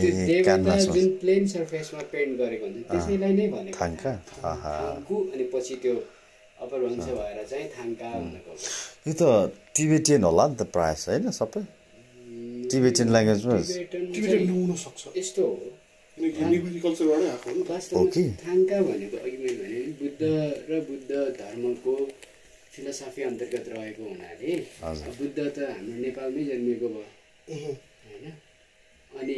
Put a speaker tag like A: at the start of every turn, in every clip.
A: त्यो देवता जुन प्लेन सर्फेसमा पेन्ट गरेको हुन्छ त्यसैलाई नै भनेको
B: थाङ्का
A: थाङ्कु अनि पछि त्यो अपभ्रंश भएर चाहिँ थाङ्का भनेको
B: यो त टिबेटियन होला नि त प्रायः हैन सबै टिबेटियन ल्याङ्ग्वेजमा
C: टिबेटियन हुन सक्छ
A: यस्तो हो
C: नेपाली कल्चरबाटै आएको हो
A: वास्तवमा थाङ्का भनेको अघि मैले भने बुद्ध र बुद्ध धर्मको फिलोसफी अन्तर्गत रहेको हुनाले बुद्ध त हाम्रो नेपालमै जन्मिएको भयो हैन अनि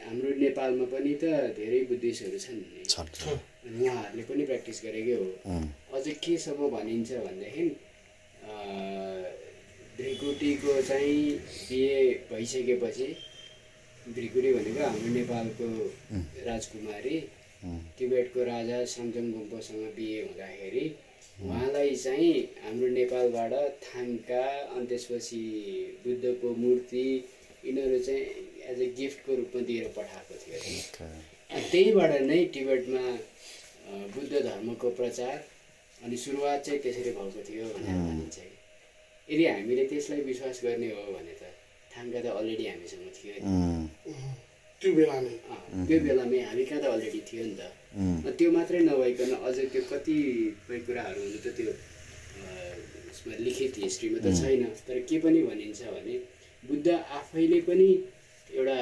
A: हाम्रो नेपालमा पनि त धेरै बुद्धिस्टहरू छन् अनि उहाँहरूले पनि प्र्याक्टिस गरेकै हो अझै केसम्म भनिन्छ भनेदेखि भृकुटीको चाहिँ बिहे भइसकेपछि भृकुटी भनेको हाम्रो नेपालको राजकुमारी टिबेटको राजा सामजङ गुम्पोसँग बिहे हुँदाखेरि उहाँलाई चाहिँ हाम्रो नेपालबाट थाङ्का अनि त्यसपछि बुद्धको मूर्ति यिनीहरू चाहिँ एज ए गिफ्टको रूपमा दिएर पठाएको थियो त्यहीबाट नै टिबेटमा बुद्ध धर्मको प्रचार अनि सुरुवात चाहिँ त्यसरी भएको थियो भनेर भनिन्छ यदि हामीले त्यसलाई विश्वास गर्ने हो भने त थाङ्का त अलरेडी हामीसँग थियो
C: त्यो
A: बेलामै हामी कहाँ त अलरेडी थियो नि त त्यो मात्रै नभइकन अझ त्यो कतिपय कुराहरू हुनु त त्यो उसमा लिखित हिस्ट्रीमा त छैन तर के पनि भनिन्छ भने बुद्ध आफैले पनि एउटा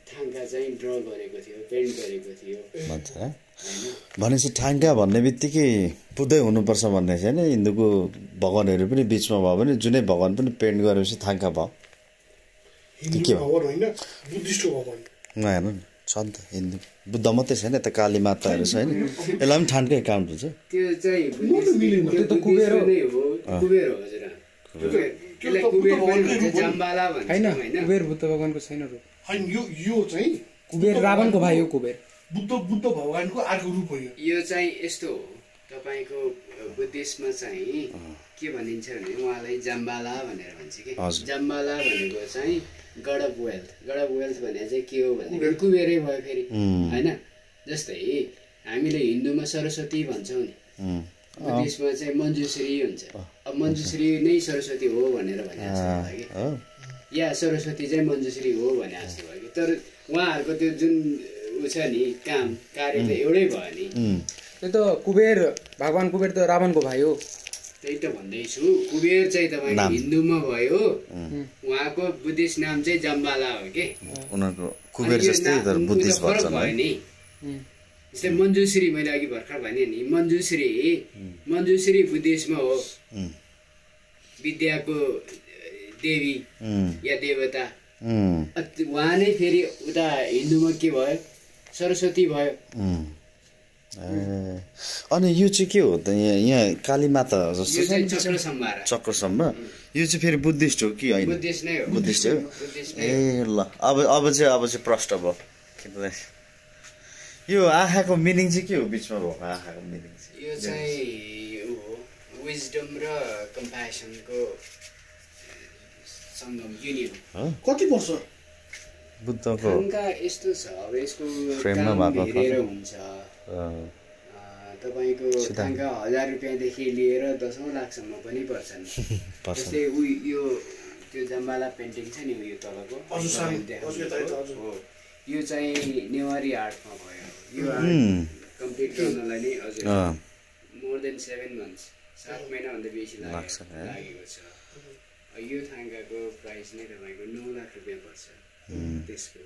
A: थाङ्का चाहिँ ड्र गरेको थियो पेन्ट गरेको थियो
B: भनेपछि थाङ्का भन्ने बित्तिकै बुद्धै हुनुपर्छ भन्ने छैन हिन्दूको भगवानहरू पनि बिचमा भयो भने जुनै भगवान पनि पेन्ट गरेपछि थाङ्का भयो हेर्नु नि छ नि त हिन्दू बुद्ध मात्रै छैन यता काली माताहरू छ होइन यसलाई पनि थाङ्कै काउन्ट हुन्छ
A: त्यो चाहिँ कुबेर हो हजुर
D: कुबेर बुद्ध भगवानको छैन
C: हैन यो चाहिँ
D: कुबेर रावणको भाइ हो कुबेर
C: बुद्ध भगवानको अर्को रूप हो
A: यो चाहिँ यस्तो हो तपाईको बुद्धिस्टमा चाहिँ के भनिन्छ भने उहाँलाई जम्बाला भनेर भन्छ कि जम्बाला भनेको चाहिँ गड अफ वेल्थ भने चाहिँ के हो भने कुबेरै भयो फेरि हैन जस्तै हामीले हिन्दूमा सरस्वती भन्छौँ नि बुद्धिस्टमा चाहिँ मञ्जुश्री हुन्छ अब मञ्जुश्री नै सरस्वती हो भनेर भने जस्तो भयो कि या सरस्वती चाहिँ मञ्जुश्री हो भने जस्तो भयो कि तर उहाँहरूको त्यो जुन उ छ नि काम कार्य त एउटै भयो नि
D: त्यो त कुबेर भगवान कुबेर त रावणको भाइ हो
A: त्यही त भन्दैछु कुबेर चाहिँ तपाईँको हिन्दूमा भयो उहाँको बुद्धिस्ट नाम चाहिँ जम्बाला हो के
B: उनीहरुको कुबेर जस्तै तर बुद्धिस्ट भन्छ
A: नि जस्तै मञ्जुश्री मैले अघि भर्खर भने नि मञ्जुश्री बुद्धिस्टमा हो विद्याको देवी या देवता उहाँ नै फेरि उता हिन्दूमा के भयो सरस्वती भयो
B: अनि यो चाहिँ के हो त यहाँ काली माता जस्तो चक्रसम्म यो चाहिँ फेरि बुद्धिस्ट हो कि होइन बुद्धिस्ट हो ए ल अब चाहिँ प्रष्ट भयो यो आँखाको मिनिङ चाहिँ के हो बिचमा भएको आँखाको मिनिङ चाहिँ
A: यो चाहिँ विजडम र कम्प्यासनको सङ्गम युनियन
C: कति वर्ष
B: बुद्धको
A: यस्तो छ अब यसको
B: फ्रेममा भएको
A: हुन्छ तपाईको थाङ्का 1000 रुपैयाँदेखि लिएर 10औं लाखसम्म पनि पर्छन् जस्तै यो त्यो जम्बाला पेन्टिङ छ नि यो तलको यो चाहिँ नेवारी आर्टमा भयो यो आर्ट कम्प्लिट गर्नलाई नै अझै मोर देन 7 मन्थ्स 7 महिनाभन्दा बेसी लागेको छ यो थाङ्काको प्राइस नै तपाईको 9 लाख रुपैयाँ पर्छ त्यसको